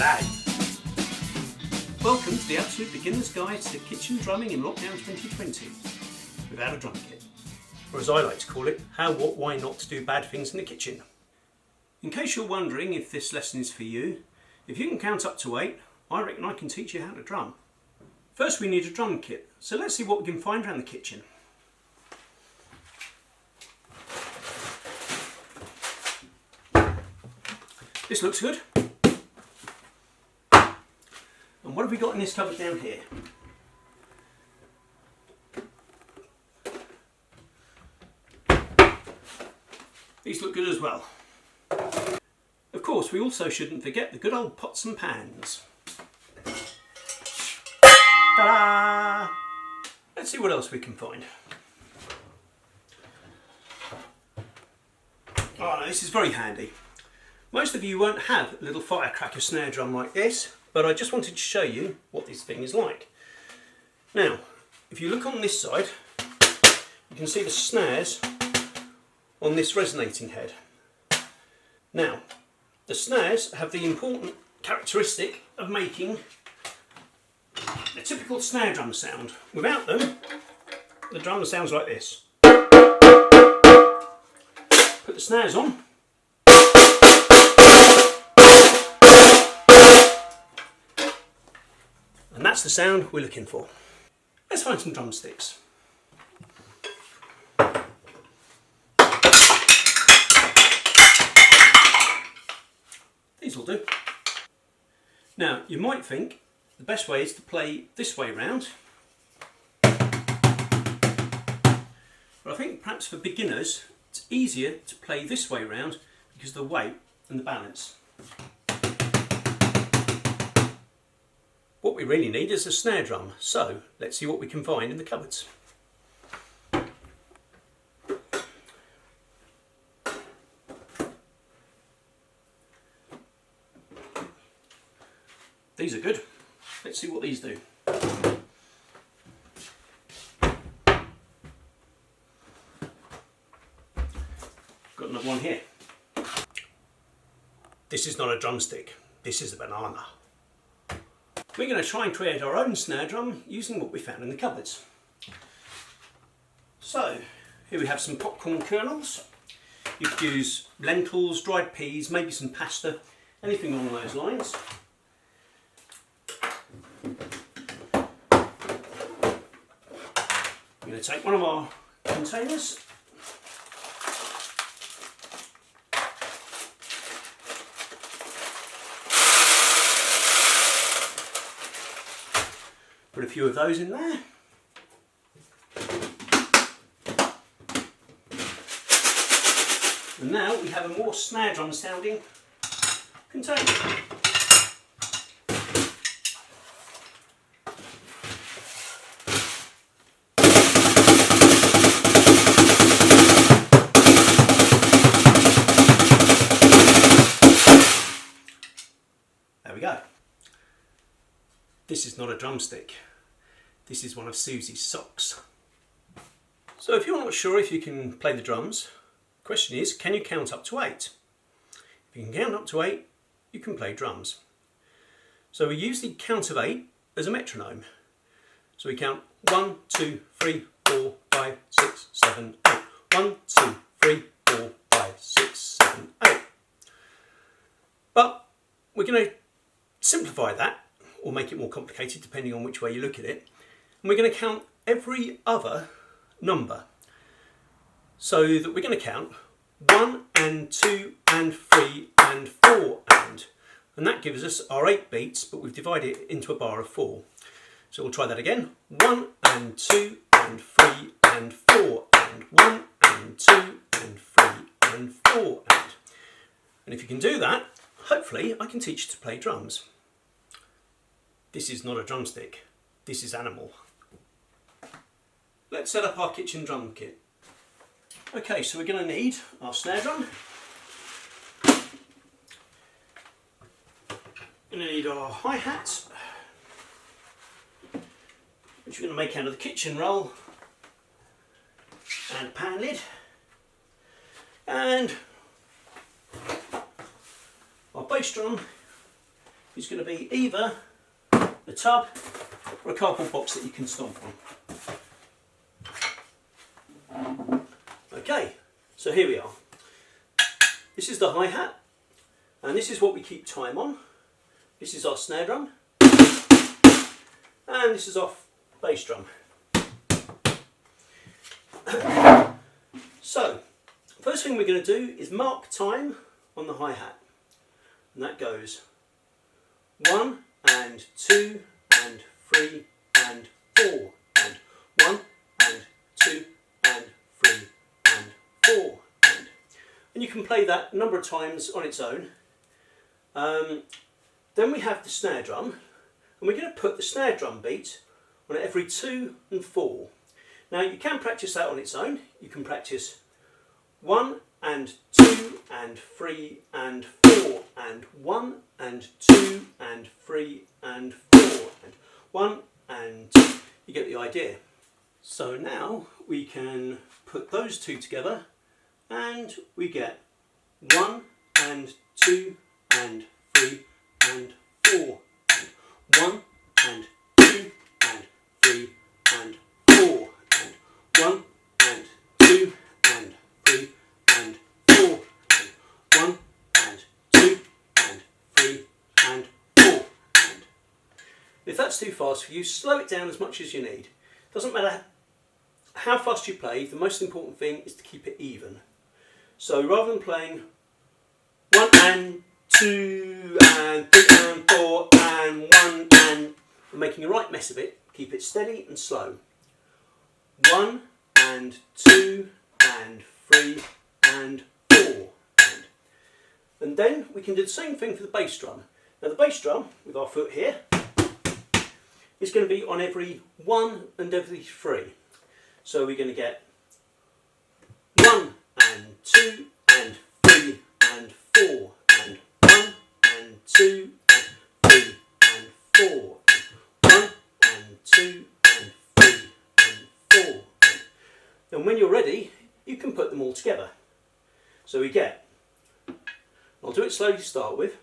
G'day! Welcome to the absolute beginner's guide to kitchen drumming in lockdown 2020 without a drum kit. Or as I like to call it, how, what, why not to do bad things in the kitchen. In case you're wondering if this lesson is for you, if you can count up to 8, I reckon I can teach you how to drum. First we need a drum kit, so let's see what we can find around the kitchen. This looks good. And what have we got in this cupboard down here? These look good as well. Of course, we also shouldn't forget the good old pots and pans. Ta-da! Let's see what else we can find. Oh no, this is very handy. Most of you won't have a little firecracker snare drum like this, but I just wanted to show you what this thing is like. Now, if you look on this side, you can see the snares on this resonating head. Now, the snares have the important characteristic of making a typical snare drum sound. Without them, the drum sounds like this. Put the snares on. And that's the sound we're looking for. Let's find some drumsticks. These will do. Now, you might think the best way is to play this way round. But I think perhaps for beginners, it's easier to play this way round because of the weight and the balance. What we really need is a snare drum, so let's see what we can find in the cupboards. These are good. Let's see what these do. Got another one here. This is not a drumstick, this is a banana. We're going to try and create our own snare drum using what we found in the cupboards. So, here we have some popcorn kernels. You could use lentils, dried peas, maybe some pasta, anything along those lines. We're going to take one of our containers. Put a few of those in there. And now we have a more snare drum sounding container. There we go. This is not a drumstick. This is one of Susie's socks. So if you're not sure if you can play the drums, the question is, can you count up to 8? If you can count up to 8, you can play drums. So we use the count of 8 as a metronome. So we count 1, 2, 3, 4, 5, 6, 7, 8. 1, 2, 3, 4, 5, 6, 7, 8. But we're going to simplify that, or make it more complicated depending on which way you look at it. And we're going to count every other number. So that we're going to count 1 and 2 and 3 and 4 and that gives us our 8 beats, but we've divided it into a bar of 4. So we'll try that again. 1 and 2 and 3 and 4 and 1 and 2 and 3 and 4 and if you can do that, hopefully I can teach you to play drums. This is not a drumstick, this is animal. Let's set up our kitchen drum kit. Okay, so we're going to need our snare drum. We're going to need our hi-hats, which we're going to make out of the kitchen roll and a pan lid. And our bass drum is going to be either a tub or a cardboard box that you can stomp on. Okay, so here we are. This is the hi-hat, and this is what we keep time on. This is our snare drum, and this is our bass drum. So, first thing we're going to do is mark time on the hi-hat, and that goes 1 and 2 and 3 and 4 and 1 and 2 and 3 and 4 and you can play that a number of times on its own. Then we have the snare drum, and we're going to put the snare drum beat on every 2 and 4. Now you can practice that on its own. You can practice 1 and 2 and 3 and 4 and 1 and 2 and 3 and 4 and 1 and 2. You get the idea. So now we can put those two together and we get 1 and 2 and 3 and 4 and 1 and 2 and 3 and 4 and 1 and 2 and 3 and 4 and 1 and 2 and 3 and 4 and if that's too fast for you, slow it down as much as you need. Doesn't matter how fast you play, the most important thing is to keep it even. So rather than playing 1 and 2 and 3 and 4 and 1 and making a right mess of it, keep it steady and slow. 1 and 2 and 3 and 4 and then we can do the same thing for the bass drum. Now the bass drum with our foot here is going to be on every 1 and every 3. So we're going to get 1 and 2 and 3 and 4 and 1 and 2 and 3 and 4 and 1 and 2 and 3 and 4 and when you're ready you can put them all together. So we get, I'll do it slowly to start with,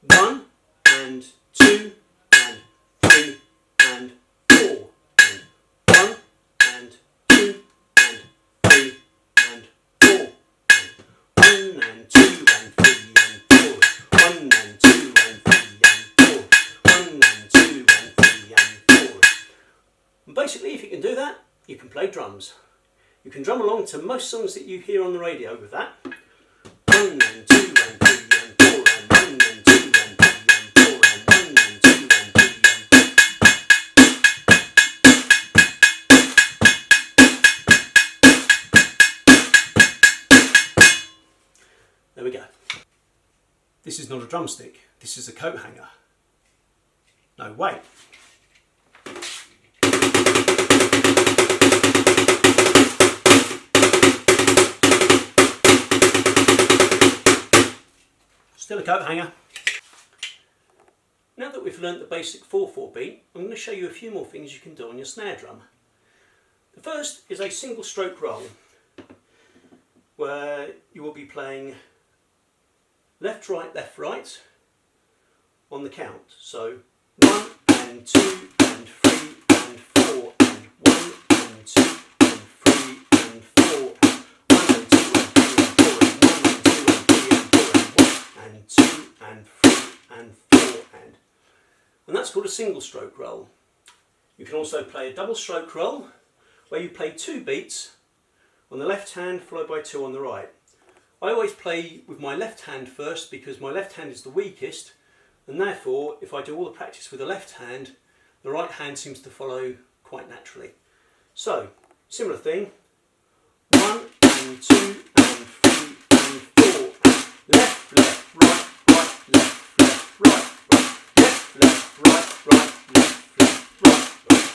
1 and 2 and 3 and 4 and 1 and 2 and 3 and 4 and 1 and 2 and 3 and 4 1 and 2 and 3 and 4 1 and 2 and 3 and 4 and basically if you can do that you can play drums. You can drum along to most songs that you hear on the radio with that. 1 and 2 and 3 and 4 and 1 and 2 and 3 and 4 and 1 and 2 and 3 and there we go. This is not a drumstick, this is a coat hanger. No, wait. Still a coat hanger. Now that we've learnt the basic 4/4 beat, I'm going to show you a few more things you can do on your snare drum. The first is a single stroke roll, where you will be playing left, right on the count. So 1 and 2 and 3 and 4 and 1 and 2 and 3 and 4 and 1 and 2 and 3 and 4 and 1 and 2 and 3 and 4 and that's called a single stroke roll. You can also play a double stroke roll where you play 2 beats on the left hand followed by 2 on the right. I always play with my left hand first because my left hand is the weakest, and therefore if I do all the practice with the left hand, the right hand seems to follow quite naturally. So, similar thing, 1 and 2 and 3 and 4 and left, left, right, right, left, left, right, right, left, left, right, right, left, left, right, right.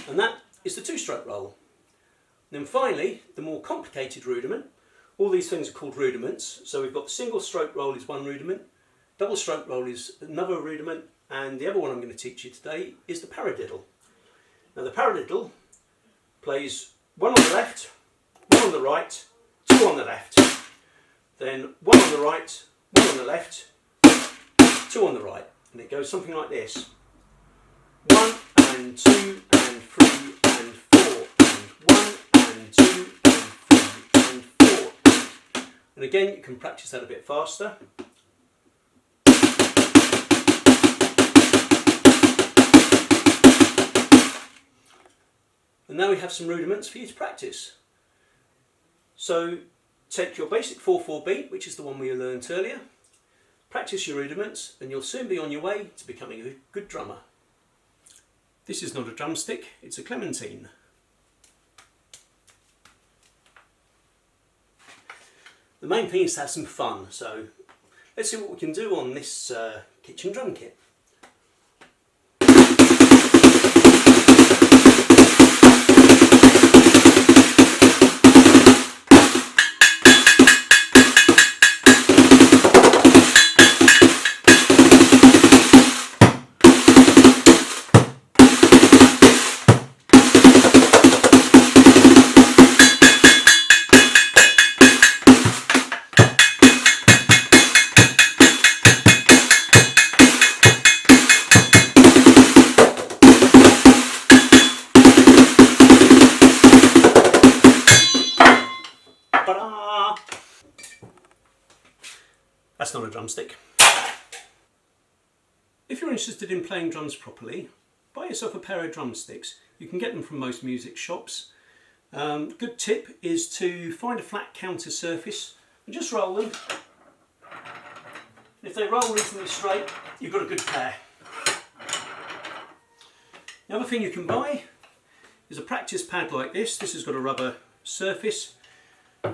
And that is the 2-stroke roll. And then finally, the more complicated rudiment. All these things are called rudiments. So we've got the single stroke roll is one rudiment, double stroke roll is another rudiment, and the other one I'm going to teach you today is the paradiddle. Now the paradiddle plays 1 on the left, 1 on the right, 2 on the left. then 1 on the right, 1 on the left, 2 on the right, and it goes something like this: 1 and 2 and 3 and 4 and 1 and 2 and 3 and 4. And again, you can practice that a bit faster. And now we have some rudiments for you to practice. So take your basic 4/4 beat, which is the one we learned earlier, practice your rudiments, and you'll soon be on your way to becoming a good drummer. This is not a drumstick, it's a clementine. The main thing is to have some fun, so let's see what we can do on this kitchen drum kit. That's not a drumstick. If you're interested in playing drums properly, buy yourself a pair of drumsticks. You can get them from most music shops. Good tip is to find a flat counter surface and just roll them. If they roll reasonably straight, you've got a good pair. The other thing you can buy is a practice pad like this. This has got a rubber surface.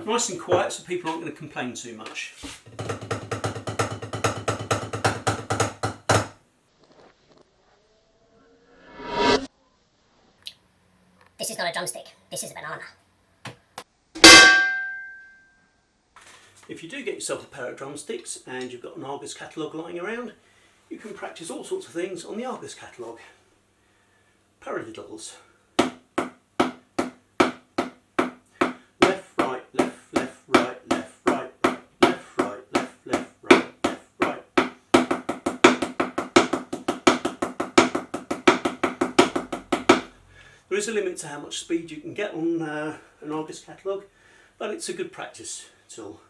Nice and quiet so people aren't going to complain too much. This is not a drumstick, this is a banana. If you do get yourself a pair of drumsticks and you've got an Argus catalogue lying around, you can practice all sorts of things on the Argus catalogue. Paradiddles. Left, right, left, left, right, left, right, left, right, left, left, right, left, right. There is a limit to how much speed you can get on an Argus catalogue, but it's a good practice tool.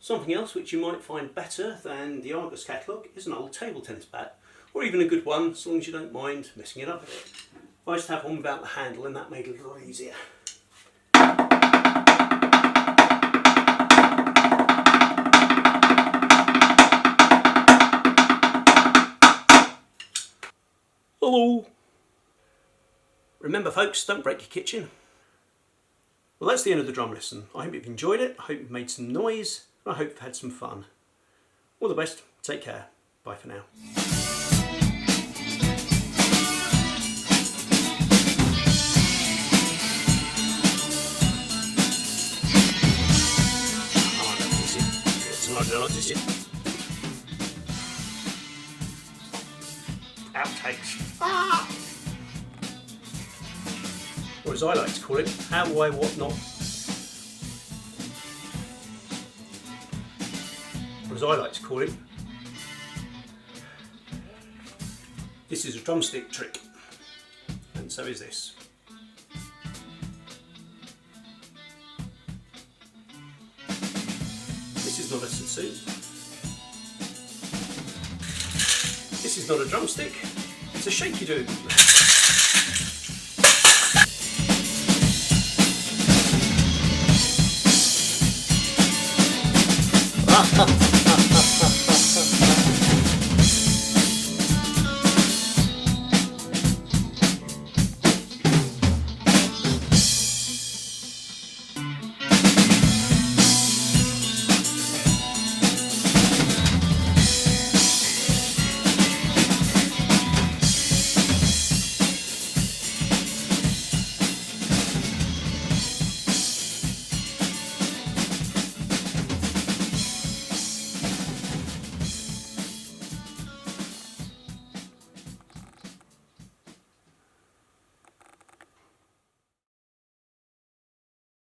Something else which you might find better than the Argus catalogue is an old table tennis bat, or even a good one, as long as you don't mind messing it up a bit. I used to have one without the handle and that made it a lot easier. Hello! Remember folks, don't break your kitchen. Well, that's the end of the drum lesson. I hope you've enjoyed it, I hope you've made some noise, and I hope you've had some fun. All the best, take care, bye for now. Outtakes. Ah! Or as I like to call it, how, why, what not. Or as I like to call it, this is a drumstick trick, and so is this. This is not a sassoon. This is not a drumstick, it's a shaky-doo.